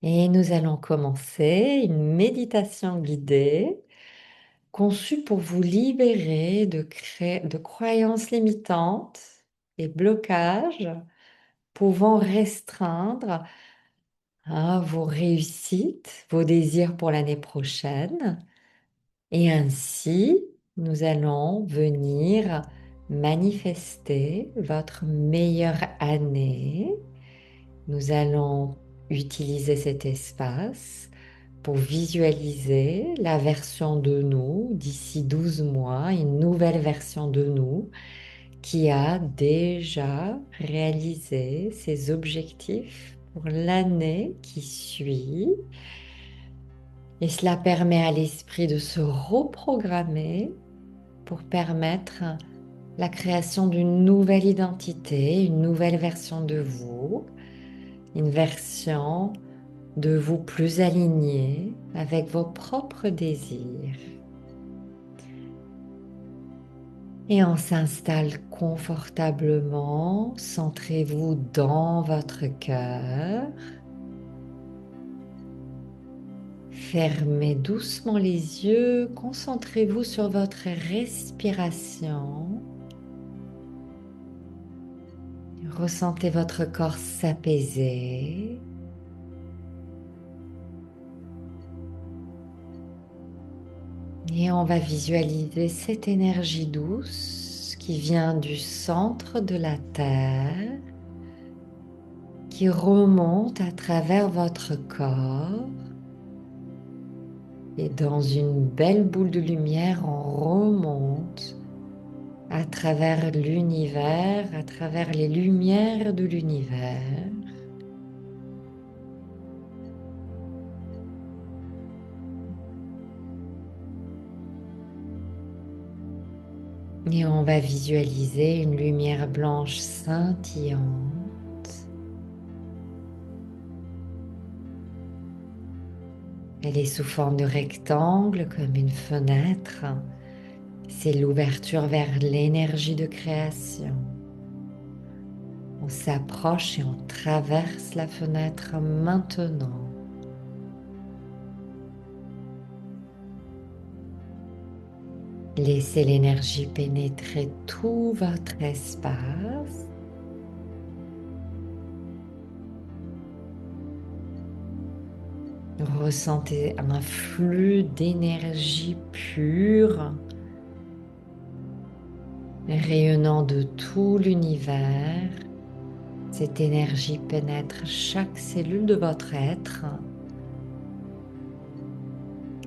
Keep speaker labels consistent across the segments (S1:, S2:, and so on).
S1: Et nous allons commencer une méditation guidée conçue pour vous libérer de croyances limitantes et blocages pouvant restreindre vos réussites, vos désirs pour l'année prochaine. Et ainsi, nous allons venir manifester votre meilleure année. Nous allons utiliser cet espace pour visualiser la version de nous d'ici 12 mois, une nouvelle version de nous qui a déjà réalisé ses objectifs pour l'année qui suit. Et cela permet à l'esprit de se reprogrammer pour permettre la création d'une nouvelle identité, une nouvelle version de vous, une version de vous plus aligné avec vos propres désirs. Et on s'installe confortablement, centrez-vous dans votre cœur. Fermez doucement les yeux, concentrez-vous sur votre respiration. Ressentez votre corps s'apaiser. Et on va visualiser cette énergie douce qui vient du centre de la Terre, qui remonte à travers votre corps. Et dans une belle boule de lumière, on remonte à travers l'univers, à travers les lumières de l'univers. Et on va visualiser une lumière blanche scintillante. Elle est sous forme de rectangle comme une fenêtre. C'est l'ouverture vers l'énergie de création. On s'approche et on traverse la fenêtre maintenant. Laissez l'énergie pénétrer tout votre espace. Ressentez un flux d'énergie pure rayonnant de tout l'univers. Cette énergie pénètre chaque cellule de votre être.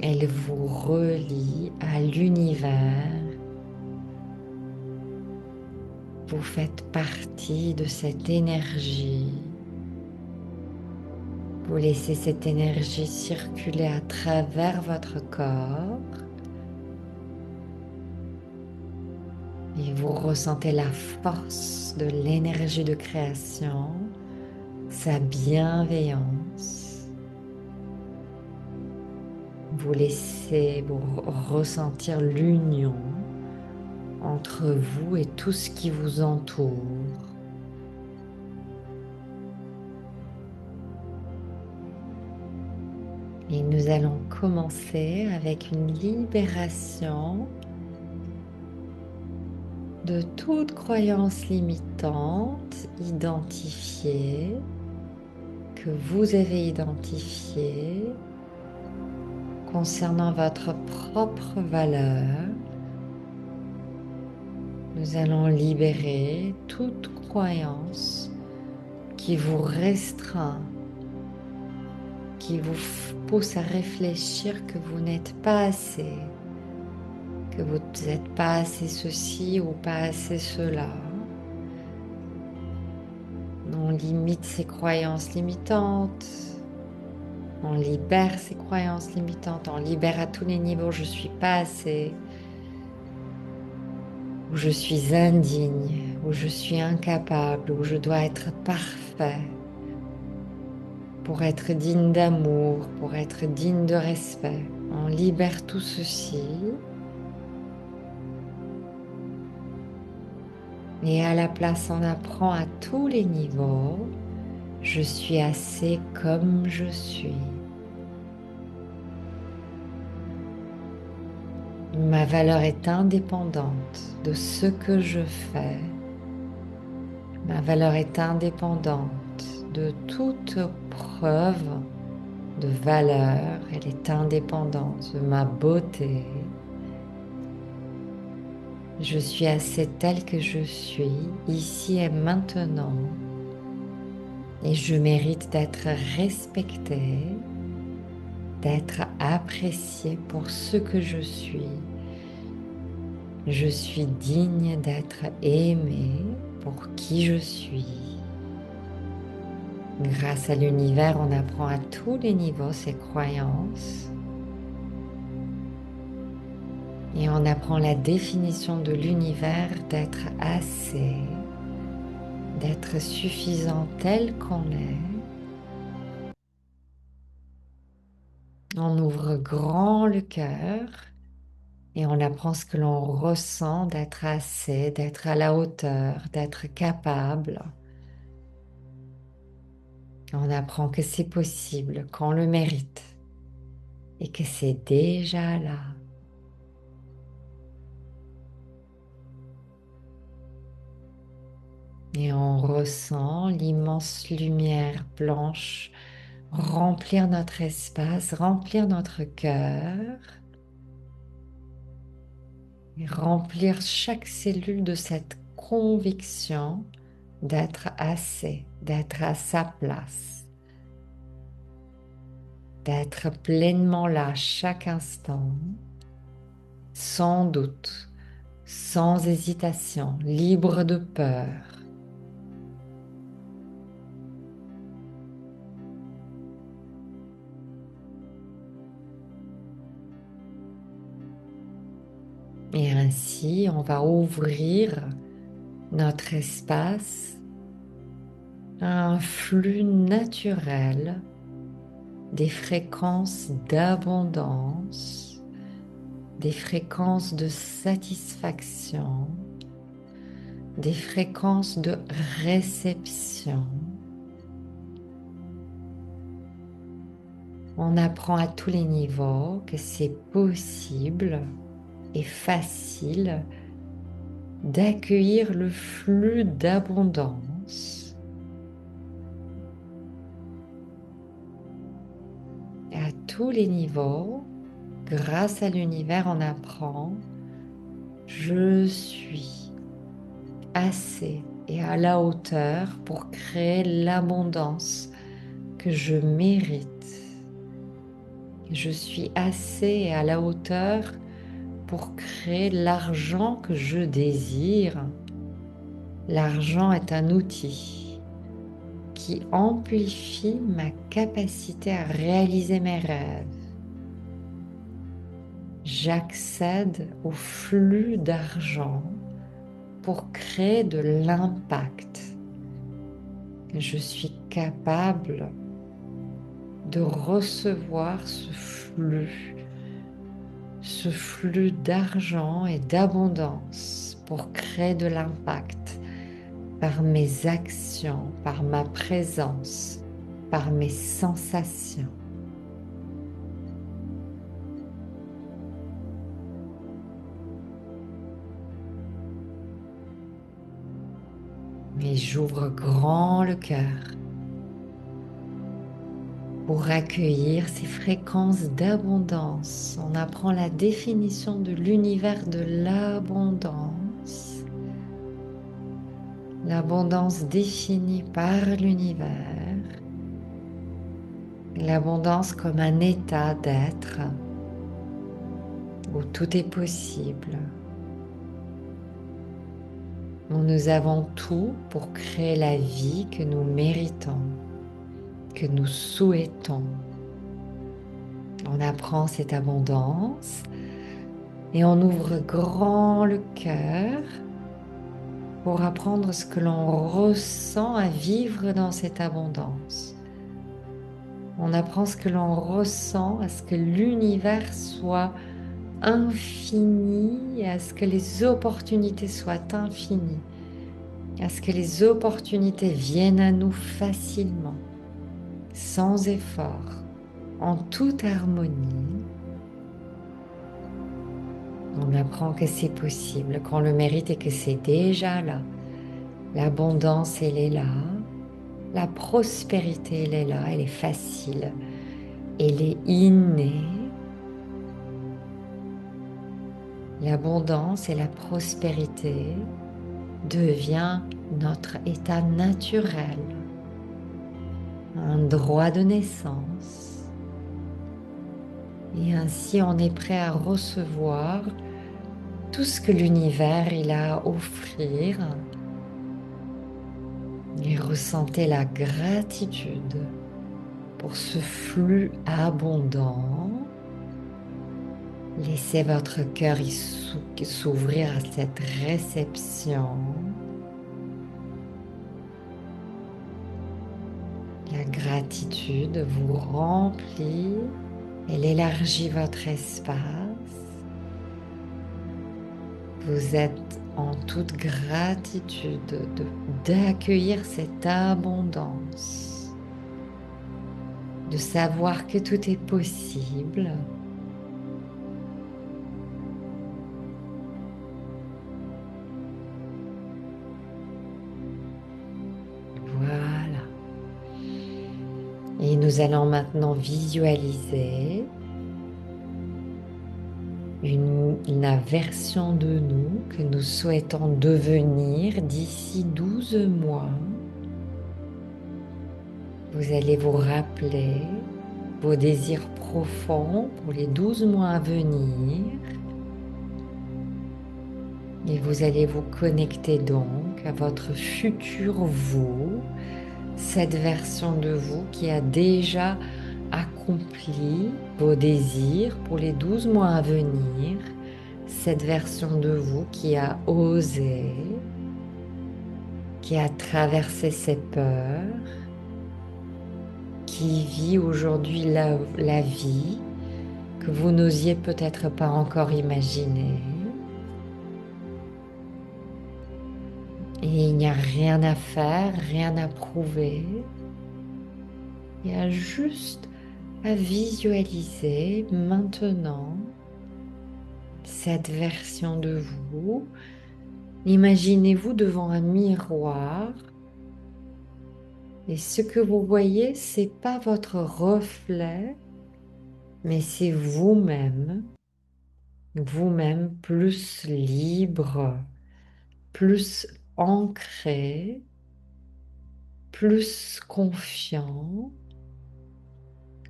S1: Elle vous relie à l'univers. Vous faites partie de cette énergie. Vous laissez cette énergie circuler à travers votre corps. Et vous ressentez la force de l'énergie de création, sa bienveillance. Vous laissez ressentir l'union entre vous et tout ce qui vous entoure. Et nous allons commencer avec une libération de toute croyance limitante identifiée, que vous avez identifiée concernant votre propre valeur. Nous allons libérer toute croyance qui vous restreint, qui vous pousse à réfléchir que vous n'êtes pas assez, que vous n'êtes pas assez ceci ou pas assez cela. On limite ces croyances limitantes, on libère ces croyances limitantes, on libère à tous les niveaux, je suis pas assez, où je suis indigne, où je suis incapable, où je dois être parfait pour être digne d'amour, pour être digne de respect. On libère tout ceci. Et à la place, on apprend à tous les niveaux, Je suis assez comme je suis. Ma valeur est indépendante de ce que je fais. Ma valeur est indépendante de toute preuve de valeur. Elle est indépendante de ma beauté. Je suis assez telle que je suis, ici et maintenant. Et je mérite d'être respectée, d'être appréciée pour ce que je suis. Je suis digne d'être aimée pour qui je suis. Grâce à l'univers, on apprend à tous les niveaux ces croyances et on apprend la définition de l'univers d'être assez, d'être suffisant tel qu'on est. On ouvre grand le cœur et on apprend ce que l'on ressent d'être assez, d'être à la hauteur, d'être capable. On apprend que c'est possible, qu'on le mérite et que c'est déjà là. Et on ressent l'immense lumière blanche remplir notre espace, remplir notre cœur, et remplir chaque cellule de cette conviction d'être assez, d'être à sa place, d'être pleinement là chaque instant, sans doute, sans hésitation, libre de peur. Et ainsi, on va ouvrir notre espace à un flux naturel des fréquences d'abondance, des fréquences de satisfaction, des fréquences de réception. On apprend à tous les niveaux que c'est possible et facile d'accueillir le flux d'abondance. Et à tous les niveaux, grâce à l'univers, on apprend je suis assez et à la hauteur pour créer l'abondance que je mérite. Je suis assez et à la hauteur pour créer l'argent que je désire. L'argent est un outil qui amplifie ma capacité à réaliser mes rêves. J'accède au flux d'argent pour créer de l'impact. Je suis capable de recevoir ce flux d'argent et d'abondance pour créer de l'impact par mes actions, par ma présence, par mes sensations. Et j'ouvre grand le cœur pour accueillir ces fréquences d'abondance. On apprend la définition de l'univers de l'abondance. L'abondance définie par l'univers. L'abondance comme un état d'être où tout est possible. Où nous avons tout pour créer la vie que nous méritons, que nous souhaitons. On apprend cette abondance et on ouvre grand le cœur pour apprendre ce que l'on ressent à vivre dans cette abondance. On apprend ce que l'on ressent à ce que l'univers soit infini et à ce que les opportunités soient infinies. à ce que les opportunités viennent à nous facilement, sans effort, en toute harmonie. On apprend que c'est possible, qu'on le mérite et que c'est déjà là. L'abondance, elle est là. La prospérité, elle est là. Elle est facile. Elle est innée. L'abondance et la prospérité devient notre état naturel, un droit de naissance. Et ainsi, on est prêt à recevoir tout ce que l'univers il a à offrir. Et ressentez la gratitude pour ce flux abondant. Laissez votre cœur s'ouvrir à cette réception. La gratitude vous remplit, elle élargit votre espace. Vous êtes en toute gratitude d'accueillir cette abondance, de savoir que tout est possible. Voilà. Et nous allons maintenant visualiser la version de nous que nous souhaitons devenir d'ici 12 mois. Vous allez vous rappeler vos désirs profonds pour les 12 mois à venir. Et vous allez vous connecter donc à votre futur vous, cette version de vous qui a déjà accompli vos désirs pour les 12 mois à venir, cette version de vous qui a osé, qui a traversé ses peurs, qui vit aujourd'hui la vie que vous n'osiez peut-être pas encore imaginer. Et il n'y a rien à faire, rien à prouver. Il y a juste à visualiser maintenant cette version de vous. Imaginez-vous devant un miroir et ce que vous voyez, c'est pas votre reflet, mais c'est vous-même, vous-même plus libre, plus ancré, plus confiant.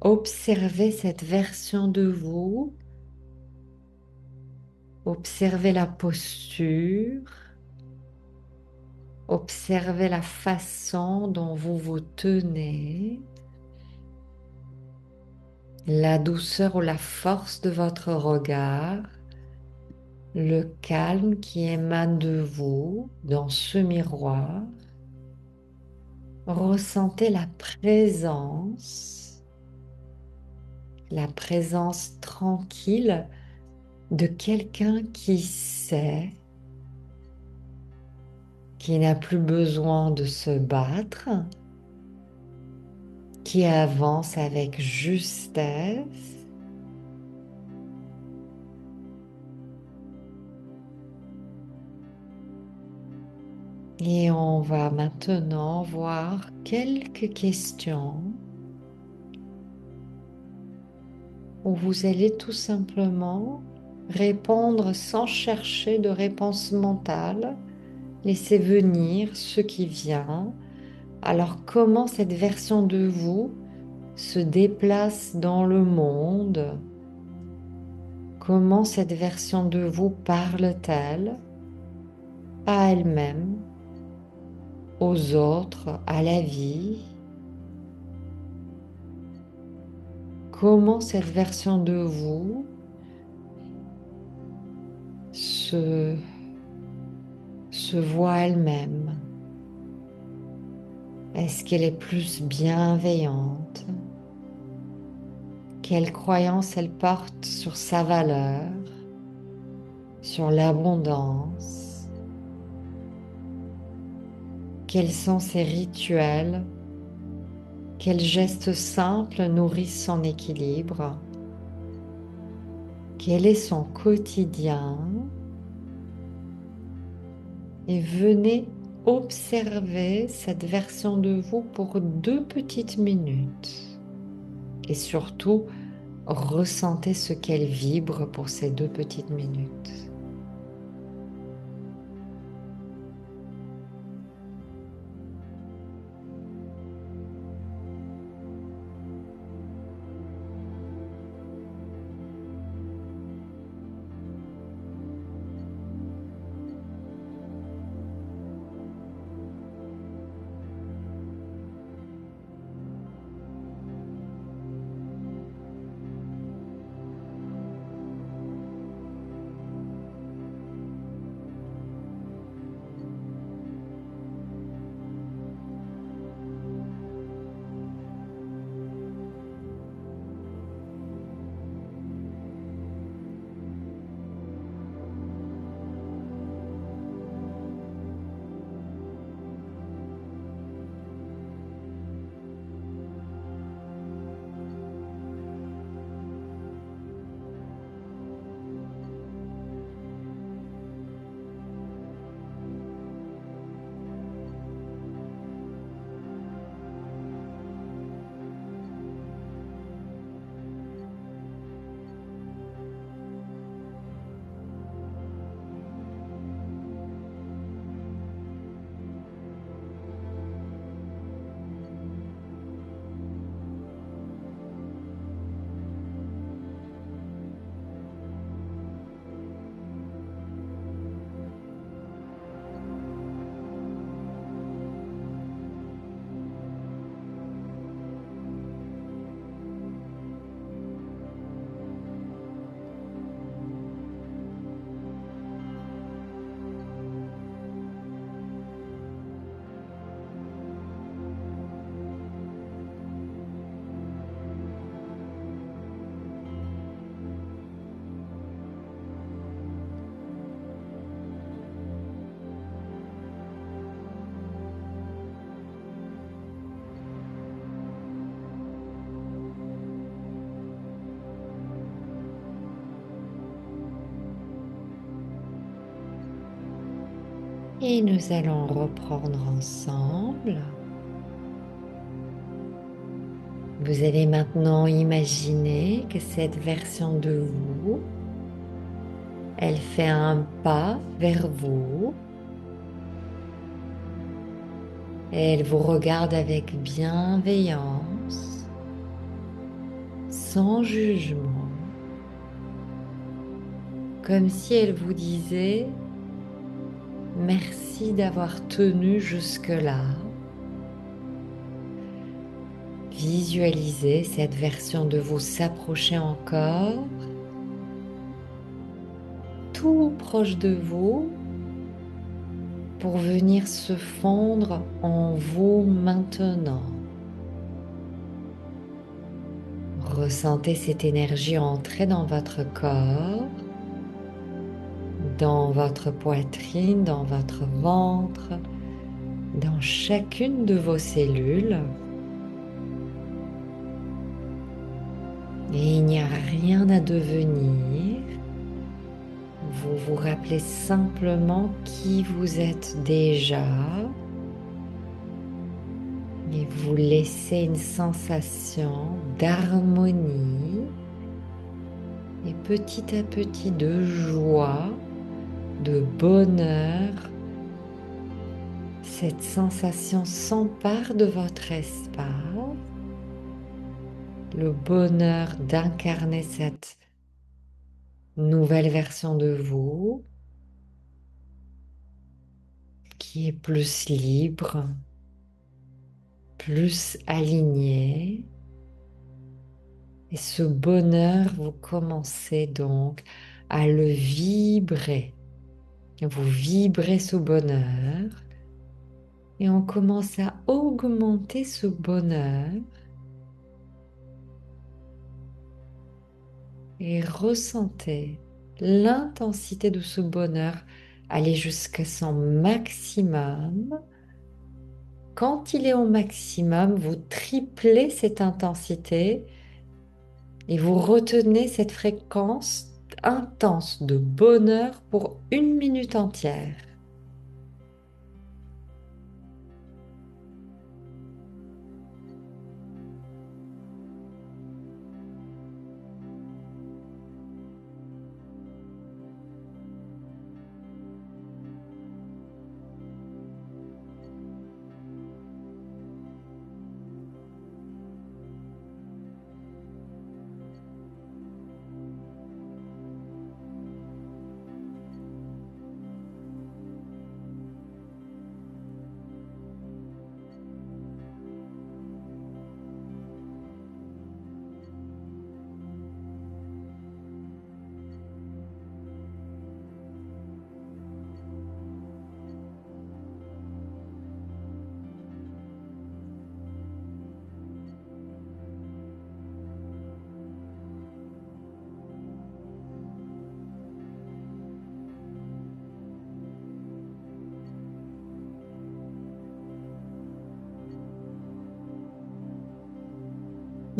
S1: Observez cette version de vous, observez la posture, observez la façon dont vous vous tenez, la douceur ou la force de votre regard, le calme qui émane de vous dans ce miroir. Ressentez la présence tranquille de quelqu'un qui sait, qui n'a plus besoin de se battre, qui avance avec justesse. Et on va maintenant voir quelques questions où vous allez tout simplement répondre sans chercher de réponse mentale. Laissez venir ce qui vient. Alors, comment cette version de vous se déplace dans le monde? Comment cette version de vous parle-t-elle à elle-même, aux autres, à la vie? Comment cette version de vous se voit elle-même? Est-ce qu'elle est plus bienveillante? Quelle croyance elle porte sur sa valeur, sur l'abondance? Quels sont ses rituels? Quels gestes simples nourrissent son équilibre? Quel est son quotidien? Et venez observer cette version de vous pour 2 petites minutes. Et surtout, ressentez ce qu'elle vibre pour ces 2 petites minutes. Et nous allons reprendre ensemble. Vous allez maintenant imaginer que cette version de vous, elle fait un pas vers vous et elle vous regarde avec bienveillance, sans jugement, comme si elle vous disait merci d'avoir tenu jusque-là. Visualisez cette version de vous s'approcher encore, tout proche de vous, pour venir se fondre en vous maintenant. Ressentez cette énergie entrer dans votre corps, dans votre poitrine, dans votre ventre, dans chacune de vos cellules. Et il n'y a rien à devenir. Vous vous rappelez simplement qui vous êtes déjà et vous laissez une sensation d'harmonie et petit à petit de joie, de bonheur. Cette sensation s'empare de votre espace, le bonheur d'incarner cette nouvelle version de vous qui est plus libre, plus alignée. Et ce bonheur, vous commencez donc à le vibrer. Vous vibrez ce bonheur et on commence à augmenter ce bonheur et ressentez l'intensité de ce bonheur aller jusqu'à son maximum quand il est au maximum, vous triplez cette intensité et vous retenez cette fréquence intense de bonheur pour 1 minute entière.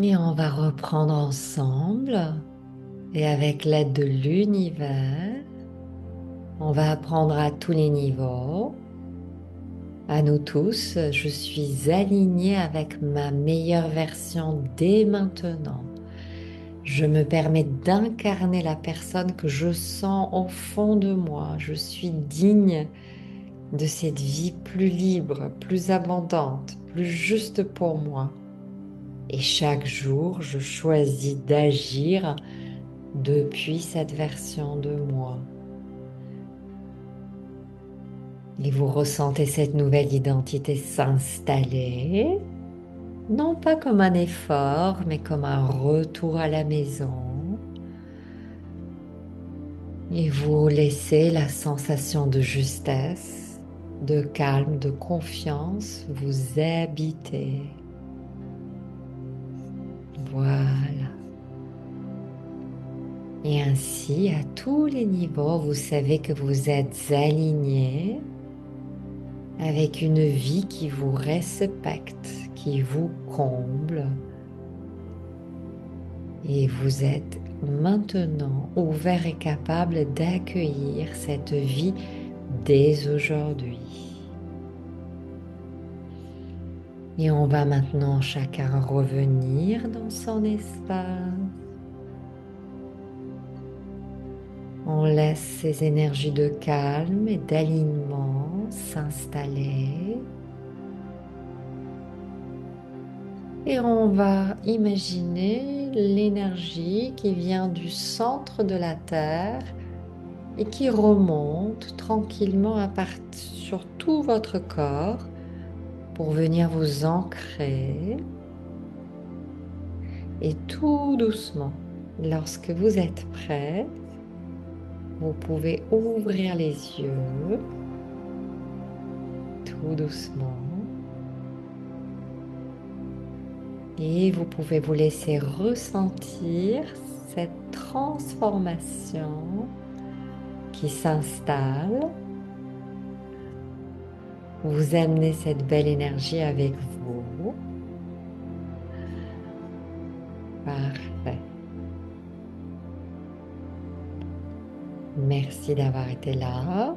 S1: Et on va reprendre ensemble et avec l'aide de l'univers, on va apprendre à tous les niveaux. À nous tous, je suis alignée avec ma meilleure version dès maintenant. Je me permets d'incarner la personne que je sens au fond de moi. Je suis digne de cette vie plus libre, plus abondante, plus juste pour moi. Et chaque jour, je choisis d'agir depuis cette version de moi. Et vous ressentez cette nouvelle identité s'installer, non pas comme un effort, mais comme un retour à la maison. Et vous laissez la sensation de justesse, de calme, de confiance vous habiter. Voilà. Et ainsi, à tous les niveaux, vous savez que vous êtes aligné avec une vie qui vous respecte, qui vous comble. Et vous êtes maintenant ouvert et capable d'accueillir cette vie dès aujourd'hui. Et on va maintenant chacun revenir dans son espace. On laisse ces énergies de calme et d'alignement s'installer. Et on va imaginer l'énergie qui vient du centre de la Terre et qui remonte tranquillement sur tout votre corps pour venir vous ancrer. Et tout doucement, lorsque vous êtes prêt, vous pouvez ouvrir les yeux, tout doucement. Et vous pouvez vous laisser ressentir cette transformation qui s'installe. Vous amenez cette belle énergie avec vous. Parfait. Merci d'avoir été là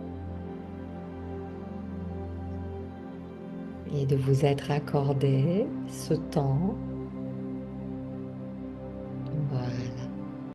S1: et de vous être accordé ce temps